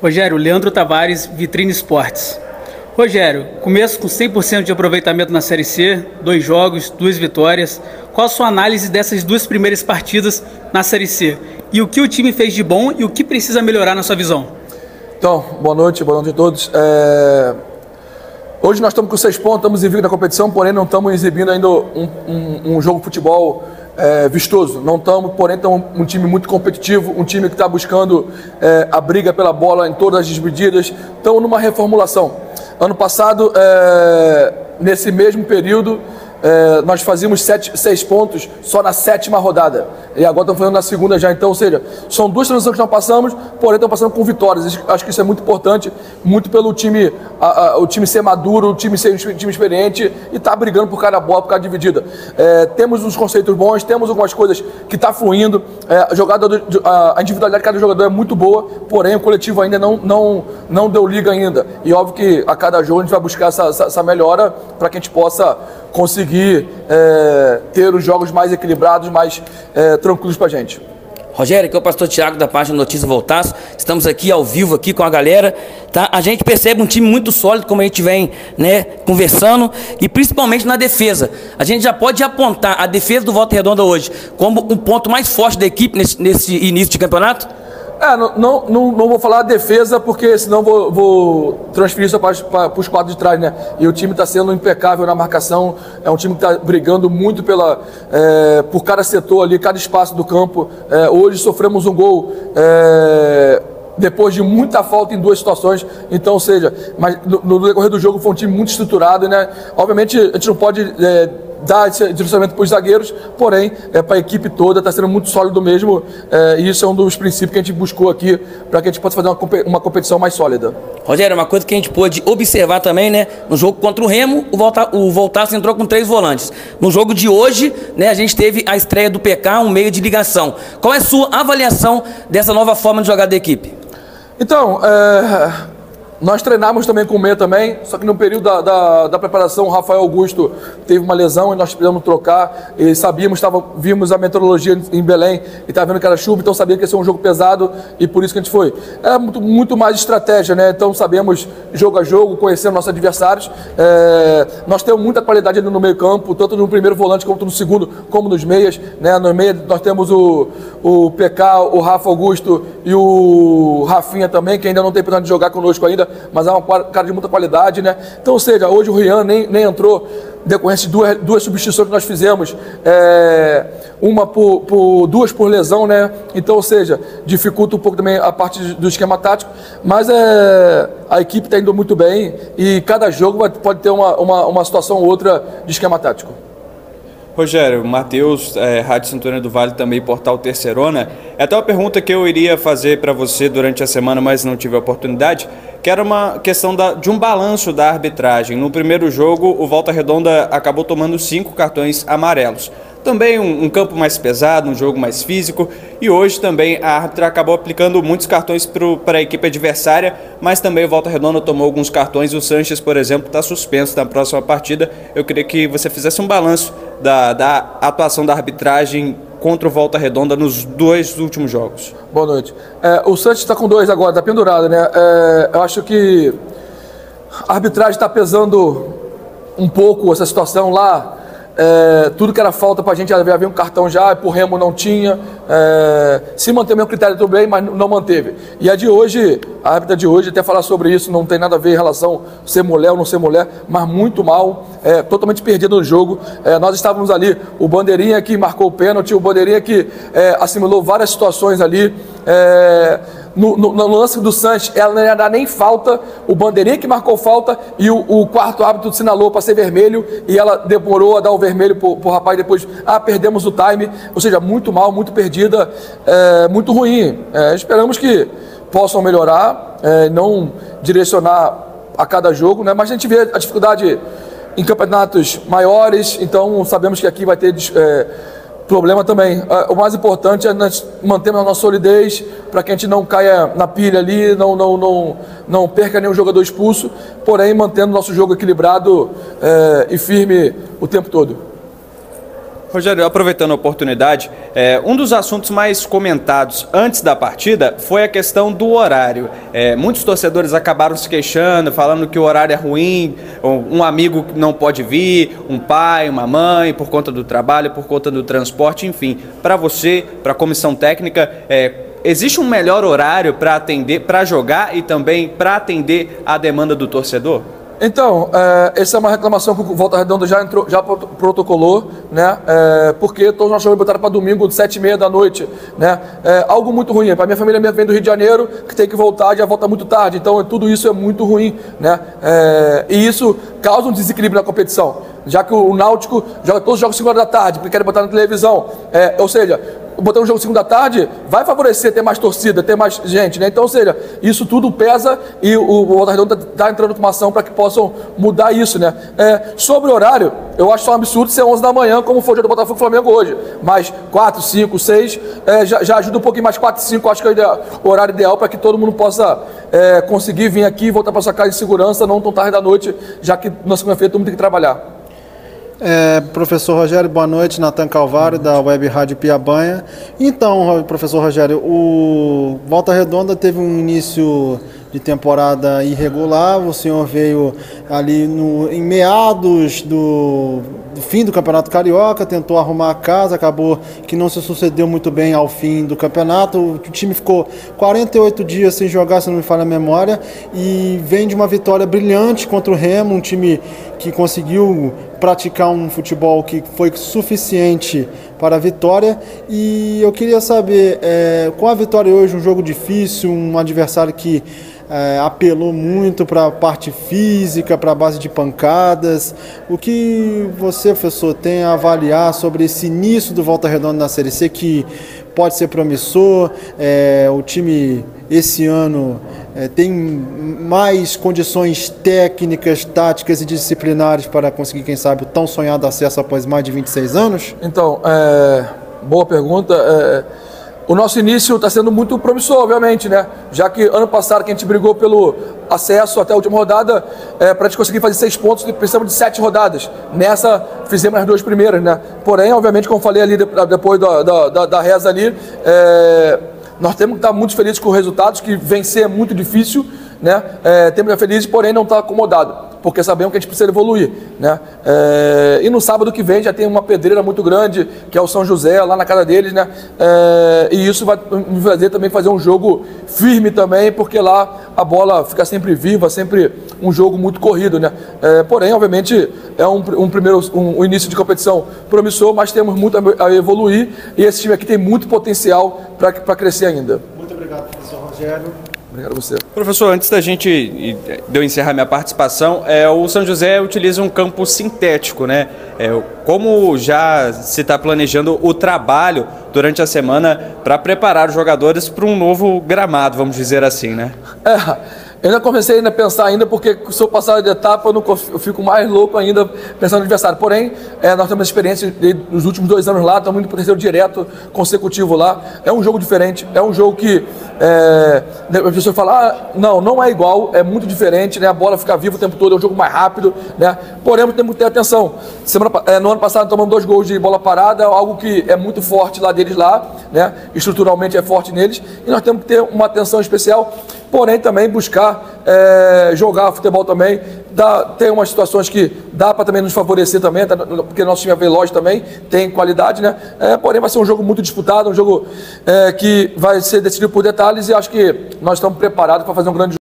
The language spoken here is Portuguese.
Rogério, Leandro Tavares, Vitrine Esportes. Rogério, começo com 100% de aproveitamento na Série C, 2 jogos, 2 vitórias. Qual a sua análise dessas 2 primeiras partidas na Série C? E o que o time fez de bom e o que precisa melhorar na sua visão? Então, boa noite a todos. Hoje nós estamos com 6 pontos, estamos invictos na competição, porém não estamos exibindo ainda um jogo de futebol vistoso. Não estamos, porém estamos um time muito competitivo, um time que está buscando a briga pela bola em todas as medidas. Estamos numa reformulação. Ano passado, nesse mesmo período, nós fazíamos 6 pontos só na 7ª rodada. E agora estamos fazendo na segunda já. Então, ou seja, são 2 transições que nós passamos, porém estamos passando com vitórias. Acho que isso é muito importante, muito pelo time, o time ser maduro, o time ser um time experiente e estar brigando por cada bola, por cada dividida. Temos uns conceitos bons, temos algumas coisas que estão fluindo. A individualidade de cada jogador é muito boa, porém o coletivo ainda não deu liga ainda. E óbvio que a cada jogo a gente vai buscar essa melhora para que a gente possa conseguir ter os jogos mais equilibrados, mais tranquilos para a gente. Rogério, aqui é o pastor Thiago da página Notícias Voltaço. Estamos aqui ao vivo aqui com a galera, tá? A gente percebe um time muito sólido, como a gente vem, né, conversando, e principalmente na defesa. A gente já pode apontar a defesa do Volta Redonda hoje como um ponto mais forte da equipe nesse início de campeonato? Não vou falar defesa, porque senão vou transferir isso para os quadros de trás, né? E o time está sendo impecável na marcação, é um time que está brigando muito por cada setor ali, cada espaço do campo. Hoje sofremos um gol depois de muita falta em 2 situações, então, ou seja, mas no decorrer do jogo foi um time muito estruturado, né? Obviamente a gente não pode dar esse direcionamento para os zagueiros, porém, para a equipe toda, está sendo muito sólido mesmo, e isso é um dos princípios que a gente buscou aqui, para que a gente possa fazer uma competição mais sólida. Rogério, uma coisa que a gente pôde observar também, né, no jogo contra o Remo, o Voltaço entrou com 3 volantes. No jogo de hoje, né, a gente teve a estreia do PK, um meio de ligação. Qual é a sua avaliação dessa nova forma de jogar da equipe? Então, nós treinamos também com o meia também, só que no período da preparação o Rafael Augusto teve uma lesão e nós precisamos trocar, e vimos a meteorologia em Belém e estava vendo que era chuva, então sabia que ia ser um jogo pesado e por isso que a gente foi. É muito mais estratégia, né? Então sabemos jogo a jogo, conhecendo nossos adversários. Nós temos muita qualidade ali no meio campo, tanto no primeiro volante quanto no segundo, como nos meias, né? No meio nós temos o PK, o Rafa Augusto e o Rafinha também, que ainda não tem oportunidade de jogar conosco ainda, mas é um cara de muita qualidade, né? Então, ou seja, hoje o Rian nem entrou, decorrente de duas substituições que nós fizemos, duas por lesão, né? Então, ou seja, dificulta um pouco também a parte do esquema tático, mas a equipe está indo muito bem e cada jogo pode ter uma situação ou outra de esquema tático. Rogério, Matheus, Rádio Santo do Vale, também Portal Terceirona. É até uma pergunta que eu iria fazer para você durante a semana, mas não tive a oportunidade, que era uma questão de um balanço da arbitragem. No primeiro jogo, o Volta Redonda acabou tomando 5 cartões amarelos. Também um campo mais pesado, um jogo mais físico, e hoje também a árbitra acabou aplicando muitos cartões para a equipe adversária, mas também o Volta Redonda tomou alguns cartões. O Sanches, por exemplo, está suspenso na próxima partida. Eu queria que você fizesse um balanço da atuação da arbitragem contra o Volta Redonda nos 2 últimos jogos. Boa noite. O Sanches está com 2 agora, está pendurado, né? Eu acho que a arbitragem está pesando um pouco essa situação lá. Tudo que era falta pra gente, havia um cartão já, por Remo não tinha, se manteve o mesmo critério também, mas não manteve. E a árbitra de hoje, até falar sobre isso, não tem nada a ver em relação a ser mulher ou não ser mulher, mas muito mal, totalmente perdido no jogo. Nós estávamos ali, o Bandeirinha que marcou o pênalti, o Bandeirinha que assimilou várias situações ali, no lance do Sanches, ela não ia dar nem falta, o Bandeirinha que marcou falta e o quarto árbitro sinalou para ser vermelho e ela demorou a dar o vermelho pro rapaz, depois perdemos o time, ou seja, muito mal, muito perdida, muito ruim. Esperamos que possam melhorar, não direcionar a cada jogo, né? Mas a gente vê a dificuldade em campeonatos maiores, então sabemos que aqui vai ter problema também. O mais importante é nós mantermos a nossa solidez para que a gente não caia na pilha ali, não perca nenhum jogador expulso, porém mantendo nosso jogo equilibrado e firme o tempo todo. Rogério, aproveitando a oportunidade, um dos assuntos mais comentados antes da partida foi a questão do horário. Muitos torcedores acabaram se queixando, falando que o horário é ruim, um amigo não pode vir, um pai, uma mãe, por conta do trabalho, por conta do transporte, enfim. Para você, para a comissão técnica, existe um melhor horário para atender, para jogar e também para atender a demanda do torcedor? Então, essa é uma reclamação que o Volta Redonda já protocolou, né? Porque todos nós jogos botaram para domingo de 7h30 da noite, né? Algo muito ruim. Para minha família vem do Rio de Janeiro, que tem que voltar, já volta muito tarde. Então, tudo isso é muito ruim, né? E isso causa um desequilíbrio na competição, já que o Náutico joga todos os jogos 5 horas da tarde, porque querem botar na televisão. Ou seja, botar um jogo 5 da tarde vai favorecer ter mais torcida, ter mais gente, né? Então, ou seja, isso tudo pesa e o Volta Redonda está entrando com uma ação para que possam mudar isso, né? Sobre o horário, eu acho só um absurdo ser 11 da manhã, como foi o jogo do Botafogo e Flamengo hoje. Mas 4, 5, 6, já ajuda um pouquinho mais. 4, 5, acho que é o horário ideal para que todo mundo possa conseguir vir aqui e voltar para sua casa em segurança, não tão tarde da noite, já que na segunda-feira todo mundo tem que trabalhar. Professor Rogério, boa noite. Natan Calvário, da Web Rádio Piabanha. Então, professor Rogério, o Volta Redonda teve um início de temporada irregular. O senhor veio ali em meados do fim do Campeonato Carioca, tentou arrumar a casa, acabou que não se sucedeu muito bem ao fim do campeonato. O time ficou 48 dias sem jogar, se não me falha a memória, e vem de uma vitória brilhante contra o Remo, um time que conseguiu praticar um futebol que foi suficiente para a vitória. E eu queria saber, com a vitória hoje, um jogo difícil, um adversário que apelou muito para a parte física, para a base de pancadas, o que você, professor, tem a avaliar sobre esse início do Volta Redonda na Série C, que pode ser promissor? O time esse ano tem mais condições técnicas, táticas e disciplinares para conseguir, quem sabe, o tão sonhado acesso após mais de 26 anos? Então, boa pergunta. O nosso início está sendo muito promissor, obviamente, né? Já que ano passado que a gente brigou pelo acesso até a última rodada, para a gente conseguir fazer 6 pontos, precisamos de 7 rodadas. Nessa, fizemos as 2 primeiras, né? Porém, obviamente, como eu falei ali depois da reza ali, nós temos que estar muito felizes com os resultados, que vencer é muito difícil, né? Temos que estar felizes, porém não estar acomodado, porque sabemos que a gente precisa evoluir, né? E no sábado que vem já tem uma pedreira muito grande, que é o São José, lá na casa deles, né? E isso vai me fazer também fazer um jogo firme também, porque lá a bola fica sempre viva, sempre um jogo muito corrido, né? Porém, obviamente, é um início de competição promissor, mas temos muito a evoluir, e esse time aqui tem muito potencial para crescer ainda. Muito obrigado, professor Rogério. Obrigado a você. Professor, antes de eu encerrar minha participação, o São José utiliza um campo sintético, né? Como já se está planejando o trabalho durante a semana para preparar os jogadores para um novo gramado, vamos dizer assim, né? Eu ainda comecei a pensar ainda, porque se eu passar de etapa, eu fico mais louco ainda pensando no adversário. Porém, nós temos experiência nos últimos 2 anos lá, estamos indo para o terceiro direto consecutivo lá. É um jogo diferente, é um jogo que a pessoa fala, não é igual, é muito diferente, né? A bola fica viva o tempo todo, é um jogo mais rápido, né? Porém, temos que ter atenção. No ano passado tomamos 2 gols de bola parada, algo que é muito forte lá deles lá, né? Estruturalmente é forte neles, e nós temos que ter uma atenção especial. Porém, também buscar jogar futebol também. Tem umas situações que dá para também nos favorecer também, porque nosso time é veloz também, tem qualidade, né? Porém, vai ser um jogo muito disputado, um jogo que vai ser decidido por detalhes, e acho que nós estamos preparados para fazer um grande jogo.